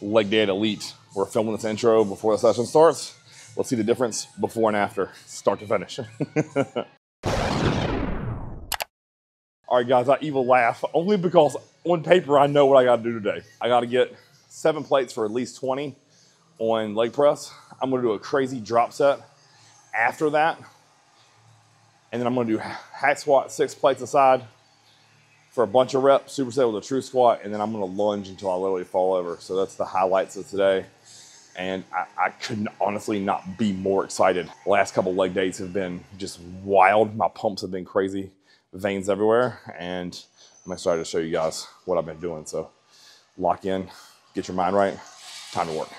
Leg day at Elite. We're filming this intro before the session starts. Let's see the difference before and after, start to finish. All right, guys, I evil laugh only because on paper, I know what I got to do today. I got to get 7 plates for at least 20 on leg press. I'm going to do a crazy drop set after that. And then I'm going to do hack squat, 6 plates aside for a bunch of reps, superset with a true squat, and then I'm going to lunge until I literally fall over. So that's the highlights of today. And I couldn't honestly not be more excited. The last couple leg days have been just wild. My pumps have been crazy, veins everywhere, and I'm excited to show you guys what I've been doing. So lock in, get your mind right, time to work.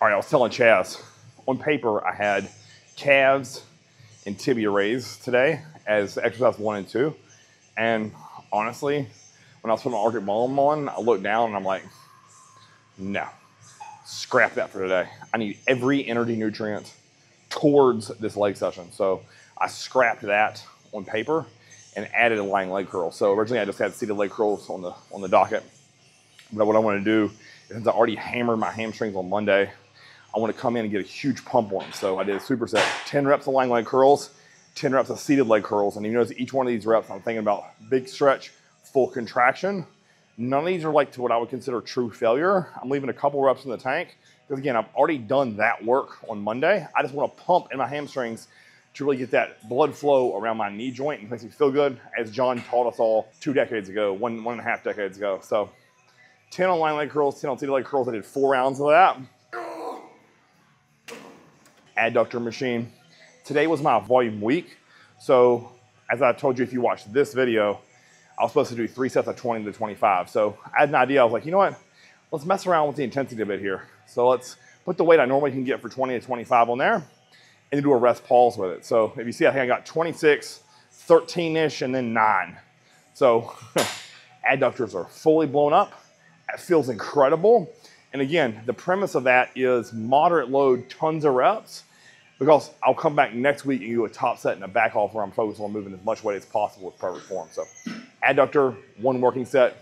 All right, I was telling Chaz, on paper I had calves and tibia raise today as exercise 1 and 2. And honestly, when I was putting my Arctic Bomb on, I looked down and I'm like, no. Scrap that for today. I need every energy nutrient towards this leg session. So I scrapped that on paper and added a lying leg curl. So originally I just had seated leg curls on the docket. But what I want to do is, since I already hammered my hamstrings on Monday, I want to come in and get a huge pump on them. So I did a superset, 10 reps of lying leg curls, 10 reps of seated leg curls. And you notice each one of these reps, I'm thinking about big stretch, full contraction. None of these are like to what I would consider true failure. I'm leaving a couple reps in the tank because, again, I've already done that work on Monday. I just want to pump in my hamstrings to really get that blood flow around my knee joint and makes me feel good, as John taught us all 2 decades ago, one and a half decades ago. So 10 on lying leg curls, 10 on seated leg curls. I did 4 rounds of that. Adductor machine. Today was my volume week. So as I told you, if you watched this video, I was supposed to do 3 sets of 20 to 25. So I had an idea. I was like, you know what? Let's mess around with the intensity a bit here. So let's put the weight I normally can get for 20 to 25 on there and do a rest pause with it. So if you see, I think I got 26, 13-ish, and then 9. So adductors are fully blown up. It feels incredible. And again, the premise of that is moderate load, tons of reps, because I'll come back next week and do a top set and a back off where I'm focused on moving as much weight as possible with perfect form. So adductor, 1 working set.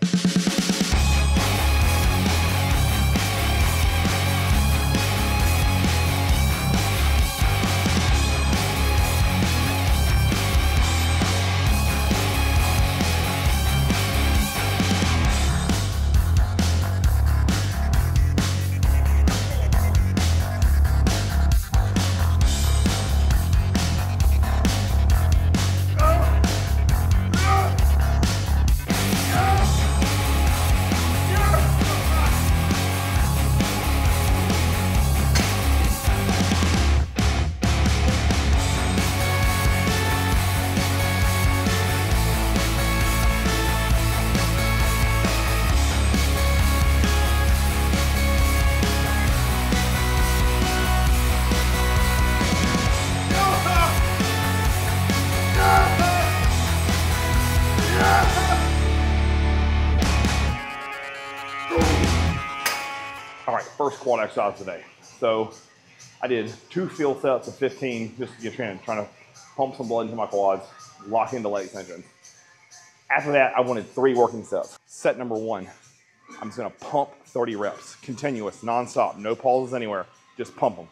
All right, first quad exercise today. So I did 2 field sets of 15, just trying to pump some blood into my quads, lock into leg extension. After that, I wanted 3 working sets. Set number 1, I'm just gonna pump 30 reps, continuous, nonstop, no pauses anywhere, just pump them.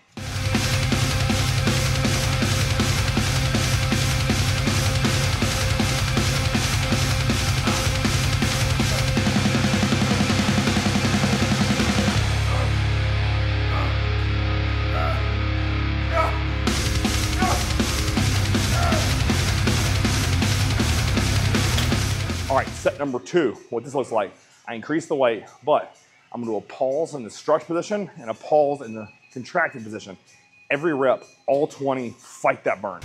All right, set number 2, what this looks like. I increase the weight, but I'm gonna do a pause in the stretch position and a pause in the contracted position. Every rep, all 20, fight that burn.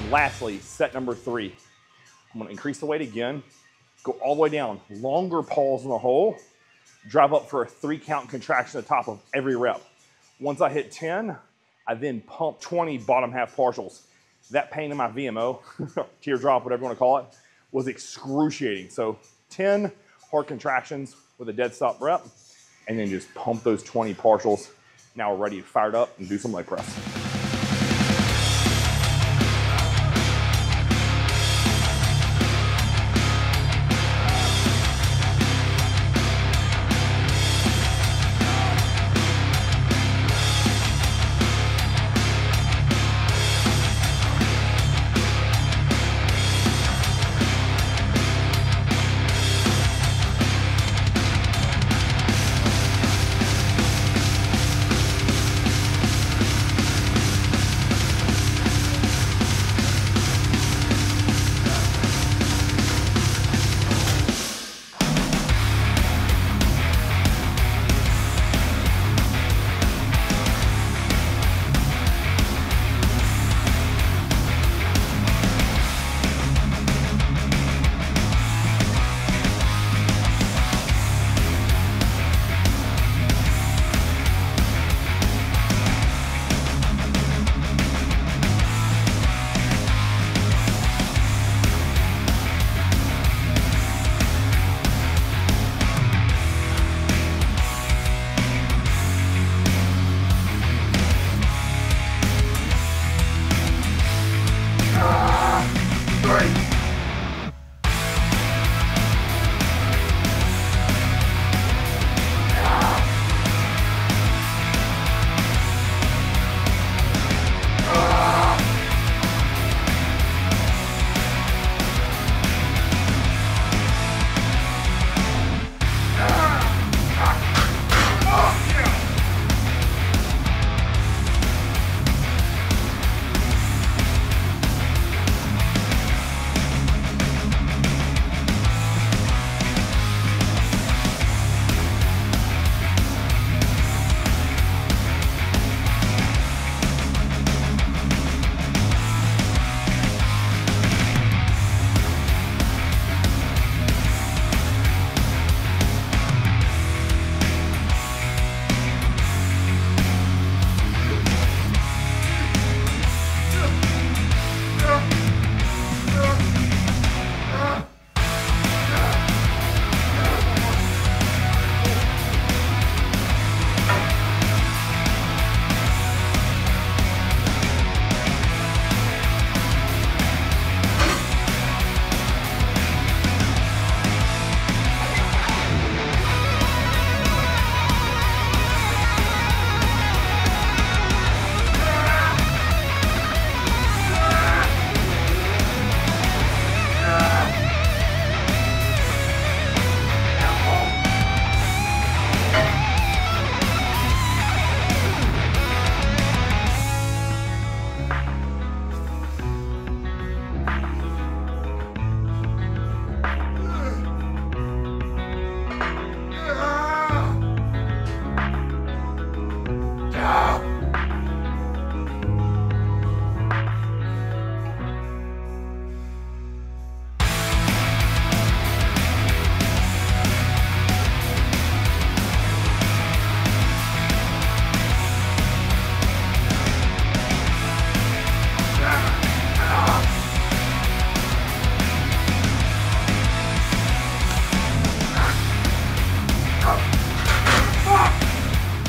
Lastly, set number 3. I'm gonna increase the weight again, go all the way down, longer pause in the hole, drive up for a 3-count contraction at the top of every rep. Once I hit 10, I then pump 20 bottom half partials. That pain in my VMO, teardrop, whatever you wanna call it, was excruciating. So 10 hard contractions with a dead stop rep, and then just pump those 20 partials. Now we're ready to fire it up and do some leg press.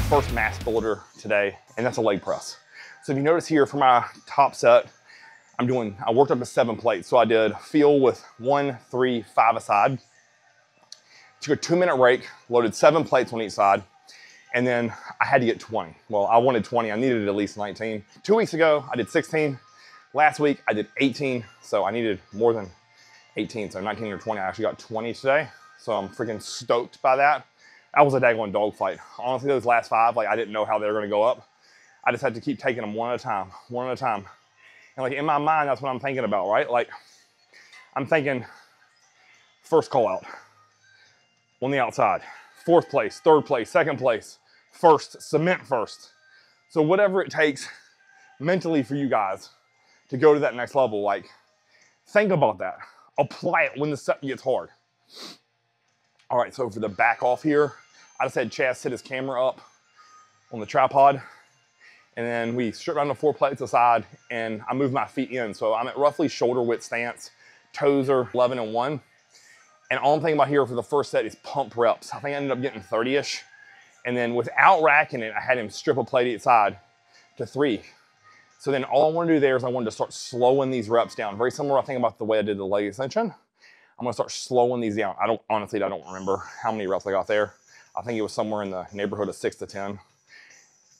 First mass builder today, and that's a leg press. So if you notice here for my top set, I worked up to 7 plates. So I did feel with 1, 3, 5 aside. Took a 2-minute break, loaded 7 plates on each side, and then I had to get 20. Well, I wanted 20, I needed at least 19. 2 weeks ago, I did 16. Last week, I did 18, so I needed more than 18, so 19 or 20. I actually got 20 today, so I'm freaking stoked by that. That was a daggone dogfight. Honestly, those last 5, like I didn't know how they were gonna go up. I just had to keep taking them one at a time, one at a time. And like in my mind, that's what I'm thinking about, right? Like I'm thinking first call out on the outside, 4th place, 3rd place, 2nd place, first, cement first. So whatever it takes mentally for you guys to go to that next level, like think about that. apply it when the set gets hard. All right, so for the back off here, I just had Chaz set his camera up on the tripod, and then we strip down the 4 plates aside, and I move my feet in. So I'm at roughly shoulder width stance, toes are 11 and 1. And all I'm thinking about here for the first set is pump reps. I think I ended up getting 30-ish. And then without racking it, I had him strip a plate each side to 3. So then all I want to do there is I wanted to start slowing these reps down. Very similar, I think, about the way I did the leg extension. I'm going to start slowing these down. Honestly, I don't remember how many reps I got there. I think it was somewhere in the neighborhood of 6 to 10.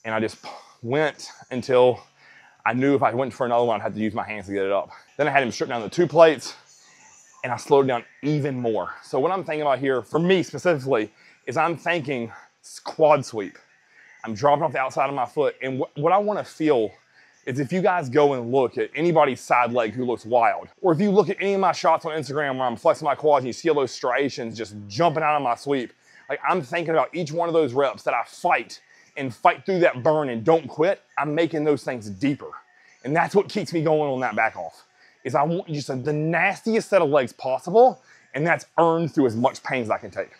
And I just went until I knew if I went for another one, I'd have to use my hands to get it up. Then I had him strip down the 2 plates, and I slowed down even more. So what I'm thinking about here, for me specifically, is I'm thinking quad sweep. I'm dropping off the outside of my foot, and what I want to feel is if you guys go and look at anybody's side leg who looks wild, or if you look at any of my shots on Instagram where I'm flexing my quads and you see all those striations just jumping out of my sweep, like I'm thinking about each one of those reps that I fight through that burn and don't quit. I'm making those things deeper. And that's what keeps me going on that back off, is I want just the nastiest set of legs possible, and that's earned through as much pain as I can take.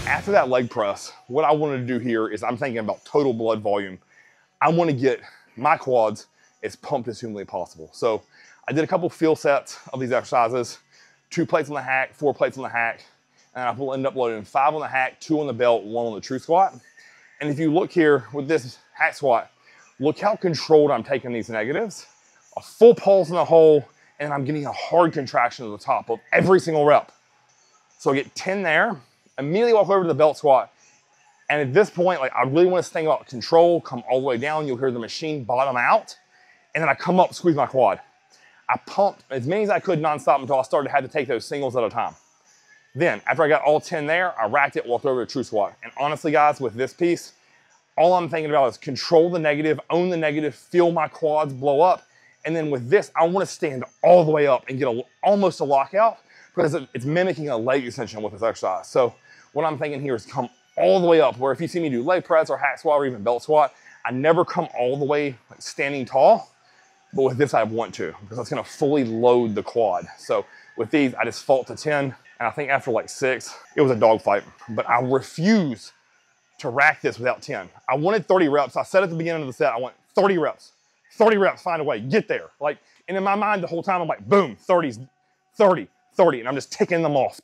After that leg press, what I wanted to do here is I'm thinking about total blood volume. I want to get my quads as pumped as humanly possible. So I did a couple fill sets of these exercises, 2 plates on the hack, 4 plates on the hack, and I will end up loading 5 on the hack, 2 on the belt, 1 on the true squat. And if you look here with this hack squat, look how controlled I'm taking these negatives. A full pulse in the hole, and I'm getting a hard contraction at the top of every single rep. So I get 10 there, immediately walk over to the belt squat. And at this point, like I really want to think about control, come all the way down. You'll hear the machine bottom out. And then I come up, squeeze my quad. I pumped as many as I could nonstop until I started to have to take those singles at a time. Then, after I got all 10 there, I racked it, walked over to true squat. And honestly, guys, with this piece, all I'm thinking about is control the negative, own the negative, feel my quads blow up. And then with this, I want to stand all the way up and get almost a lockout because it's mimicking a leg extension with this exercise. So what I'm thinking here is come all the way up, where if you see me do leg press or hack squat or even belt squat, I never come all the way like standing tall, but with this I want to, because that's gonna fully load the quad. So with these, I just fought to 10, and I think after like 6, it was a dogfight. But I refuse to rack this without 10. I wanted 30 reps. I said at the beginning of the set, I want 30 reps. 30 reps, find a way, get there. Like, and in my mind the whole time, I'm like, boom, 30s, 30, 30, and I'm just ticking them off,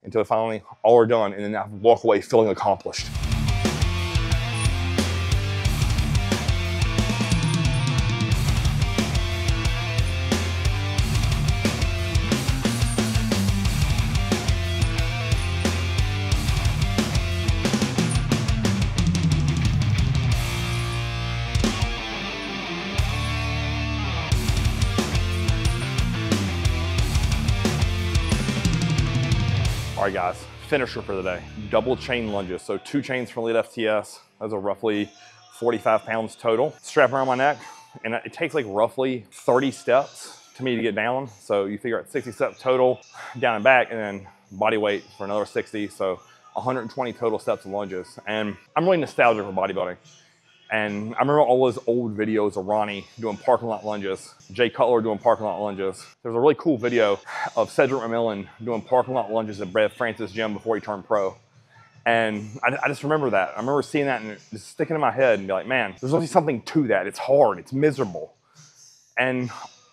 until finally all are done, and then I walk away feeling accomplished. All right, guys, finisher for the day. Double chain lunges. So 2 chains from Elite FTS. Those are roughly 45 pounds total. Strap around my neck, and it takes like roughly 30 steps to me to get down. So you figure out 60 steps total, down and back, and then body weight for another 60. So 120 total steps of lunges. And I'm really nostalgic for bodybuilding. And I remember all those old videos of Ronnie doing parking lot lunges, Jay Cutler doing parking lot lunges. There's a really cool video of Cedric McMillan doing parking lot lunges at Brad Francis' gym before he turned pro. And I just remember that. I remember seeing that and just sticking in my head and be like, man, there's always something to that. It's hard, it's miserable. And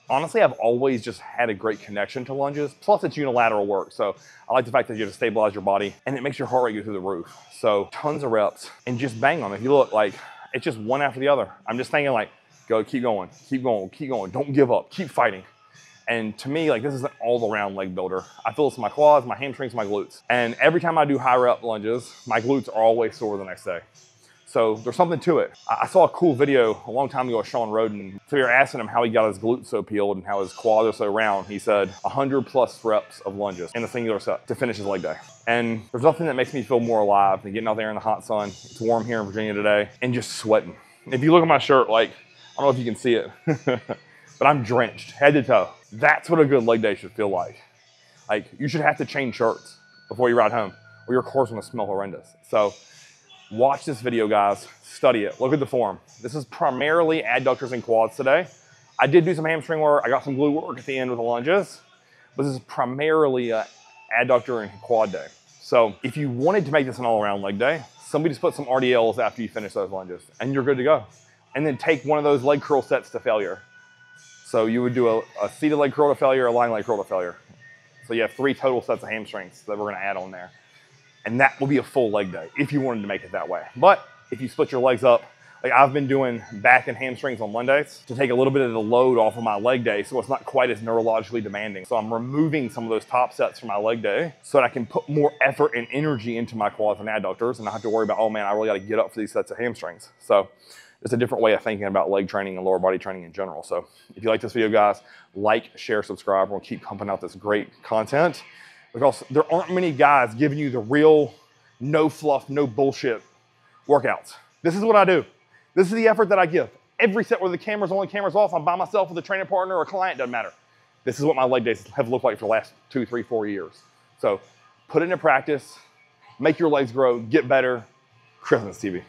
honestly, I've always just had a great connection to lunges. Plus it's unilateral work. So I like the fact that you have to stabilize your body and it makes your heart rate go through the roof. So tons of reps and just bang them. If you look, like, it's just one after the other. I'm just thinking like, go, keep going, keep going, keep going. Don't give up, keep fighting. And to me, like, this is an all around leg builder. I feel this in my quads, my hamstrings, my glutes. And every time I do high rep lunges, my glutes are always sore the next day. So there's something to it. I saw a cool video a long time ago of Sean Roden. So we were asking him how he got his glutes so peeled and how his quads are so round. He said 100+ reps of lunges in a singular set to finish his leg day. And there's nothing that makes me feel more alive than getting out there in the hot sun. It's warm here in Virginia today, and just sweating. If you look at my shirt, like, I don't know if you can see it, but I'm drenched head to toe. That's what a good leg day should feel like. Like, you should have to change shirts before you ride home, or your core's gonna smell horrendous. So watch this video, guys, study it, look at the form. This is primarily adductors and quads today. I did do some hamstring work, I got some glute work at the end with the lunges, but this is primarily a adductor and quad day. So if you wanted to make this an all-around leg day, somebody just put some RDLs after you finish those lunges and you're good to go. And then take one of those leg curl sets to failure. So you would do a seated leg curl to failure, a lying leg curl to failure. So you have 3 total sets of hamstrings that we're gonna add on there. And that will be a full leg day if you wanted to make it that way. But if you split your legs up, like I've been doing back and hamstrings on Mondays to take a little bit of the load off of my leg day so it's not quite as neurologically demanding. So I'm removing some of those top sets from my leg day so that I can put more effort and energy into my quads and adductors and not have to worry about, oh man, I really got to get up for these sets of hamstrings. So it's a different way of thinking about leg training and lower body training in general. So if you like this video, guys, like, share, subscribe. We'll keep pumping out this great content because there aren't many guys giving you the real, no fluff, no bullshit workouts. This is what I do. This is the effort that I give. Every set where the camera's on, camera's off, I'm by myself with a training partner or a client, doesn't matter. This is what my leg days have looked like for the last 2, 3, 4 years. So put it into practice, make your legs grow, get better. Christmas TV.